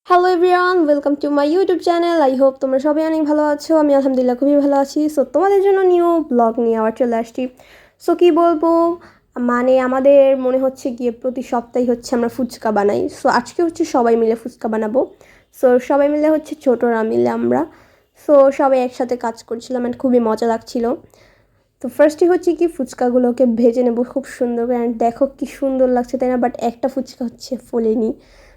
Hello everyone, welcome to my YouTube channel. I hope তোমরা সবাই অনেক ভালো আছো। আমি আলহামদুলিল্লাহ খুবই ভালো আছি। সো তোমাদের জন্য নিউ ব্লগ নিয়ে আবার চলে আসছি। সো কী বলবো, মানে আমাদের মনে হচ্ছে গিয়ে প্রতি সপ্তাহে হচ্ছে আমরা ফুচকা বানাই। সো আজকে হচ্ছে সবাই মিলে ফুচকা বানাবো। সো সবাই মিলে হচ্ছে ছোটরা মিলে আমরা। সো সবাই একসাথে কাজ করছিলাম অ্যান্ড খুবই মজা লাগছিলো। তো ফার্স্টে হচ্ছে কি ফুচকাগুলোকে ভেজে নেব খুব সুন্দর করে। অ্যান্ড দেখো কি সুন্দর লাগছে, তাই না? বাট একটা ফুচকা হচ্ছে ফোলেনি।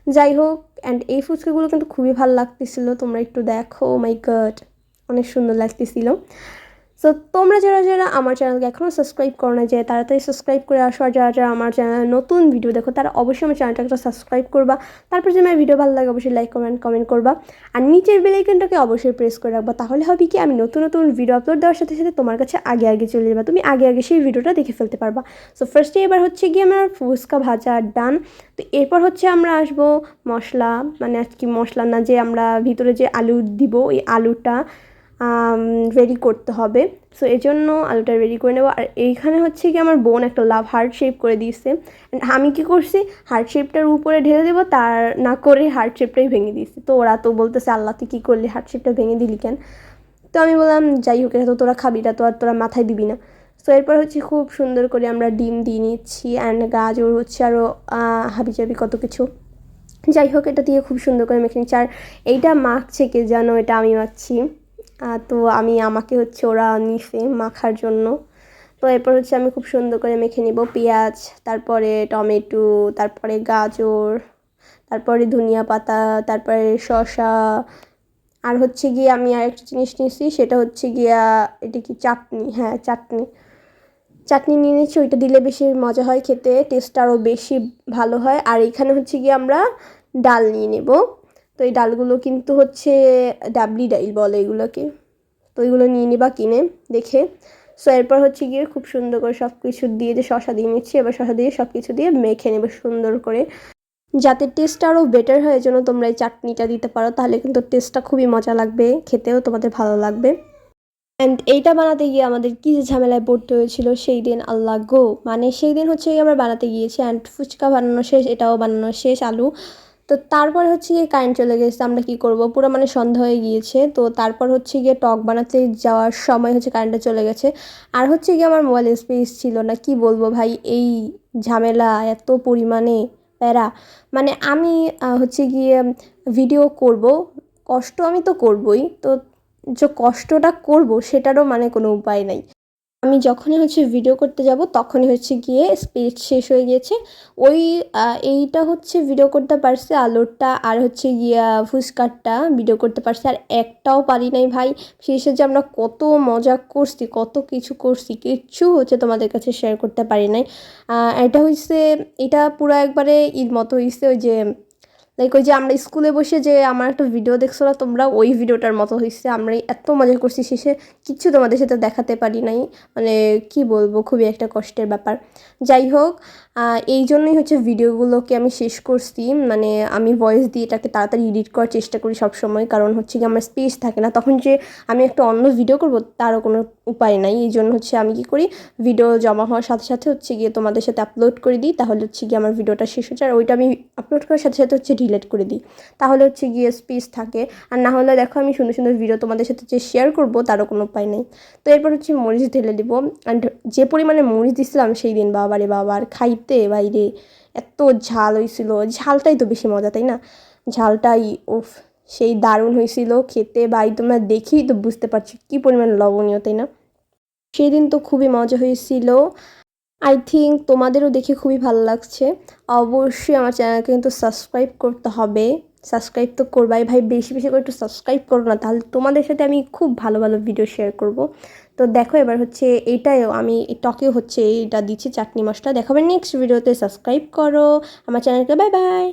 যাই হোক, অ্যান্ড এই ফুচকাগুলো কিন্তু খুবই ভালো লাগতেছিল। তোমরা একটু দেখো, মাই গড, অনেক সুন্দর লাগতেছিল। সো তোমরা যারা যারা আমার চ্যানেলকে এখনও সাবস্ক্রাইব করো না, যে তাড়াতাড়ি সাবস্ক্রাইব করে আসো। আর যারা যারা আমার চ্যানেলে নতুন ভিডিও দেখো তারা অবশ্যই আমার চ্যানেলটাকে একটা সাবস্ক্রাইব করবা। তারপর যদি আমার ভিডিও ভালো লাগে অবশ্যই লাইক কমেন্ট করবা। আর নিচের বেল আইকনটাকে অবশ্যই প্রেস করে রাখবা। তাহলে হবে কি, আমি নতুন নতুন ভিডিও আপলোড দেওয়ার সাথে সাথে তোমার কাছে আগে আগে চলে যাবে, তুমি আগে আগে সেই ভিডিওটা দেখে ফেলতে পারবা। সো ফার্স্টে এবার হচ্ছে গিয়ে আমার ফুচকা ভাজা ডান। তো এরপর হচ্ছে আমরা আসবো মশলা, মানে আর কি মশলা না, যে আমরা ভিতরে যে আলু দিব ওই আলুটা রেডি করতে হবে। সো এই জন্য আলুটা রেডি করে নেবো। আর এইখানে হচ্ছে কি আমার বোন একটা লাভ হার্ট শেপ করে দিয়েছে। আমি কি করছি, হার্ট শেপটার উপরে ঢেলে দেবো, তার না করে হার্ট শেপটাই ভেঙে দিয়েছি। তো ওরা তো বলতেছে, আল্লাহ তুই কী করলি, হার্ট শেপটা ভেঙে দিলি কেন? তো আমি বললাম যাই হোক, এটা তো তোরা খাবি, এটা তো আর তোরা মাথায় দিবি না। সো এরপর হচ্ছে খুব সুন্দর করে আমরা ডিম দিয়ে নিচ্ছি অ্যান্ড গাজর হচ্ছে আরও হাবিজাবি কত কিছু। যাই হোক, এটা দিয়ে খুব সুন্দর করে মেখে নিচ্ছি। আর এইটা মাখছে কে জানো, এটা আমি মাখছি। তো আমাকে হচ্ছে ওরা নিছে মাখার জন্য। তো এরপর হচ্ছে আমি খুব সুন্দর করে মেখে নিব পেঁয়াজ, তারপরে টমেটো, তারপরে গাজর, তারপরে ধনিয়া পাতা, তারপরে শসা। আর হচ্ছে গিয়ে আমি আরেকটা জিনিস নিয়েছি, সেটা হচ্ছে গিয়া এটা কি চাটনি, হ্যাঁ চাটনি নিয়ে নিচ্ছি। ওইটা দিলে বেশি মজা হয় খেতে, টেস্টটা আরও বেশি ভালো হয়। আর এখানে হচ্ছে গিয়ে আমরা ডাল নিয়ে নেব। তো এই ডালগুলো কিন্তু হচ্ছে ডাবলি ডাইল বলে এগুলোকে। তো এগুলো নিয়ে নিবা কিনে দেখে। সো এরপর হচ্ছে গিয়ে খুব সুন্দর করে সব কিছু দিয়ে, যে শসা দিয়ে নিচ্ছি, এবার শসা দিয়ে সব কিছু দিয়ে মেখে নেব সুন্দর করে, যাতে টেস্টটা আরও বেটার হয়। জন্য তোমরা এই চাটনিটা দিতে পারো, তাহলে কিন্তু টেস্টটা খুবই মজা লাগবে, খেতেও তোমাদের ভালো লাগবে। অ্যান্ড এইটা বানাতে গিয়ে আমাদের কী যে ঝামেলায় পড়তে হয়েছিল সেই দিন, আল্লাহ গো। মানে সেই দিন হচ্ছে গিয়ে আমরা বানাতে গিয়েছি অ্যান্ড ফুচকা বানানো শেষ, এটাও বানানো শেষ, আলু। তো তারপর হচ্ছে গিয়ে কারেন্ট চলে গেছে, আমরা কী করব, পুরো মানে সন্ধ্যা হয়ে গিয়েছে। তো তারপর হচ্ছে গিয়ে টক বানাতে যাওয়ার সময় হচ্ছে কারেন্টটা চলে গেছে। আর হচ্ছে গিয়ে আমার মোবাইল স্পেস ছিল না, কি বলবো ভাই, এই ঝামেলা এত পরিমাণে প্যারা। মানে আমি হচ্ছে গিয়ে ভিডিও করব, কষ্ট আমি তো করবই, তো যে কষ্টটা করব সেটারও মানে কোনো উপায় নাই। আমি যখনই হচ্ছে ভিডিও করতে যাব তখনই হচ্ছে গিয়ে স্পেস শেষ হয়ে গিয়েছে। ওই এইটা হচ্ছে ভিডিও করতে পারছে আলুরটা, আর হচ্ছে গিয়া ফুচকারটা ভিডিও করতে পারছে, আর একটাও পারি নাই ভাই। শেষে যে আমরা কত মজা করছি, কত কিছু করছি, কিচ্ছু হচ্ছে তোমাদের কাছে শেয়ার করতে পারি নাই। এটা হচ্ছে, এটা পুরো একবারে ঈদ মতো হয়েছে। ওই যে লাইক ওই যে আমরা স্কুলে বসে যে আমার একটা ভিডিও দেখছো না তোমরা, ওই ভিডিওটার মতো হয়েছে। আমরা এত মজা করছি, শেষে কিচ্ছু তোমাদের সাথে দেখাতে পারি নাই। মানে কি বলবো, খুবই একটা কষ্টের ব্যাপার। যাই হোক, এই জন্যই হচ্ছে ভিডিওগুলোকে আমি শেষ করছি। মানে আমি ভয়েস দিয়ে এটাকে তাড়াতাড়ি এডিট করার চেষ্টা করি সব সময়, কারণ হচ্ছে কি আমার স্পেস থাকে না তখন, যে আমি একটা অন্য ভিডিও করব তারও কোনো উপায় নাই। এই জন্য হচ্ছে আমি কি করি, ভিডিও জমা হওয়ার সাথে সাথে হচ্ছে গিয়ে তোমাদের সাথে আপলোড করে দিই, তাহলে হচ্ছে গিয়ে আমার ভিডিওটা শেষ হচ্ছে। আর ওইটা আমি আপলোড করার সাথে সাথে হচ্ছে ডিলিট করে দিই, তাহলে হচ্ছে গিয়ে স্পেস থাকে। আর না হলে দেখো আমি সুন্দর সুন্দর ভিডিও তোমাদের সাথে যে শেয়ার করবো তারও কোনো উপায় নেই। তো এরপর হচ্ছে মরিচ ঢেলে দিব। অ্যান্ড যে পরিমাণে মরিচ দিছিলাম সেই দিন, বাবারে বাবা, আর খাইতে বাইরে এত ঝাল হয়েছিল। ঝালটাই তো বেশি মজা, তাই না? ঝালটাই উফ, সেই দারুণ হয়েছিল খেতে ভাই। তোমরা দেখেই তো বুঝতে পারছো কী পরিমাণ লবণীয়, তাই না? সেদিন তো খুবই মজা হয়েছিল। আই থিঙ্ক তোমাদেরও দেখে খুবই ভালো লাগছে। অবশ্যই আমার চ্যানেলকে কিন্তু সাবস্ক্রাইব করতে হবে। সাবস্ক্রাইব তো করবাই ভাই, বেশি বেশি করে একটু সাবস্ক্রাইব করো না, তাহলে তোমাদের সাথে আমি খুব ভালো ভালো ভিডিও শেয়ার করব। তো দেখো এবার হচ্ছে এইটাও আমি এই টকেও হচ্ছে এইটা দিচ্ছি চাটনি মশলা। দেখাবে নেক্সট ভিডিওতে, সাবস্ক্রাইব করো আমার চ্যানেলকে। Bye bye.